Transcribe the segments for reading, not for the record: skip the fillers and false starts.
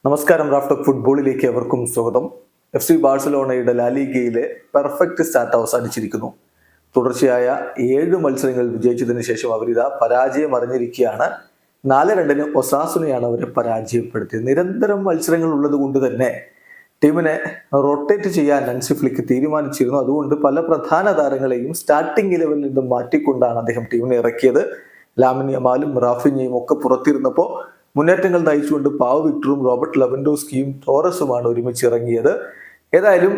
നമസ്കാരം. റാഫ്റ്റോക്ക് ഫുട്ബോളിലേക്ക് എവർക്കും സ്വാഗതം. FC ബാഴ്സലോണയുടെ ലാലിഗയിലെ പെർഫെക്റ്റ് സ്റ്റാർട്ട് അവസാനിച്ചിരിക്കുന്നു. തുടർച്ചയായ 7 മത്സരങ്ങൾ വിജയിച്ചതിന് ശേഷം അവരിതാ പരാജയം അറിഞ്ഞിരിക്കുകയാണ്. 4-2 ഒസാസുനയാണ് അവരെ പരാജയപ്പെടുത്തിയത്. നിരന്തരം മത്സരങ്ങൾ ഉള്ളത് കൊണ്ട് തന്നെ ടീമിനെ റൊട്ടേറ്റ് ചെയ്യാൻ ഹൻസി ഫ്ലിക്ക് തീരുമാനിച്ചിരുന്നു. അതുകൊണ്ട് പല പ്രധാന താരങ്ങളെയും സ്റ്റാർട്ടിംഗ് 11-ൽ നിന്നും മാറ്റിക്കൊണ്ടാണ് അദ്ദേഹം ടീമിനെ ഇറക്കിയത്. ലാമിൻ യമാലും റാഫിഞ്ഞയും ഒക്കെ പുറത്തിരുന്നപ്പോൾ മുന്നേറ്റങ്ങൾ നയിച്ചുകൊണ്ട് പാവ് വിക്ടറും റോബർട്ട് ലെവൻഡോസ്കിയും ടോറസുമാണ് ഒരുമിച്ച് ഇറങ്ങിയത്. ഏതായാലും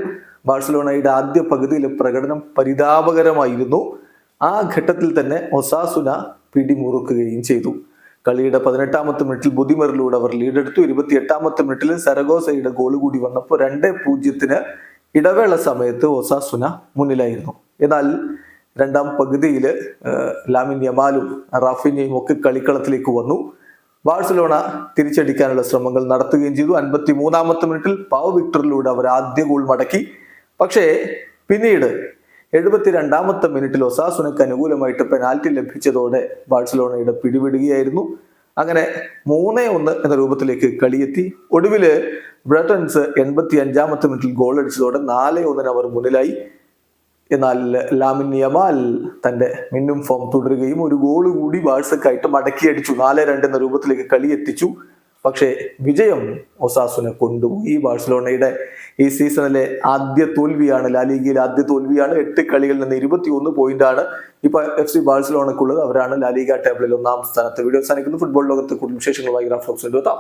ബാഴ്സലോണയുടെ ആദ്യ പകുതിയിലെ പ്രകടനം പരിതാപകരമായിരുന്നു. ആ ഘട്ടത്തിൽ തന്നെ ഒസാസുന പിടിമുറുക്കുകയും ചെയ്തു. കളിയുടെ 18-ാമത്തെ മിനിറ്റിൽ ബുദിമറിലൂടെ അവർ ലീഡെടുത്തു. 28-ാമത്തെ മിനിറ്റിൽ സരഗോസയുടെ ഗോൾ കൂടി വന്നപ്പോൾ 2-0 ഇടവേള സമയത്ത് ഒസാസുന മുന്നിലായിരുന്നു. എന്നാൽ രണ്ടാം പകുതിയിൽ ലാമിൻ യമാലും റാഫിഞ്ഞയും ഒക്കെ കളിക്കളത്തിലേക്ക് വന്നു. ബാഴ്സലോണ തിരിച്ചടിക്കാനുള്ള ശ്രമങ്ങൾ നടത്തുകയും ചെയ്തു. 53-ാമത്തെ മിനിറ്റിൽ പാവ് വിക്ടറിലൂടെ അവർ ആദ്യ ഗോൾ മടക്കി. പക്ഷേ പിന്നീട് 72-ാമത്തെ മിനിറ്റിൽ ഒസാസുനക്ക് അനുകൂലമായിട്ട് പെനാൽറ്റി ലഭിച്ചതോടെ ബാഴ്സലോണയുടെ പിടിവിടുകയായിരുന്നു. അങ്ങനെ 3-1 എന്ന രൂപത്തിലേക്ക് കളിയെത്തി. ഒടുവില് ബ്രട്ടൻസ് 85-ാമത്തെ മിനിറ്റിൽ ഗോൾ അടിച്ചതോടെ 4-1 അവർ മുന്നിലായി. എന്നാൽ ലാമിൻ യമാൽ തന്റെ മിന്നും ഫോം തുടരുകയും ഒരു ഗോൾ കൂടി ബാഴ്സക്കായിട്ട് മടക്കിയടിച്ചു. 4-2 എന്ന രൂപത്തിലേക്ക് കളി എത്തിച്ചു. പക്ഷേ വിജയം ഒസാസുന കൊണ്ടുപോയി. ബാഴ്സലോണയുടെ ഈ സീസണിലെ ആദ്യ തോൽവിയാണ്, ലാലിഗയിലെ ആദ്യ തോൽവിയാണ്. 8 കളികളിൽ നിന്ന് 21 പോയിന്റാണ് ഇപ്പൊ FC ബാഴ്സലോണക്കുള്ളത്. അവരാണ് ലാലിഗ ടേബിളിൽ 1-ാം സ്ഥാനത്ത്. വീഡിയോ അവസാനിക്കുന്നു. ഫുട്ബോൾ ലോകത്തെ കൂടുതൽ വിശേഷങ്ങളുമായി റാഫ്റ്റോക്സിൽ എത്താം.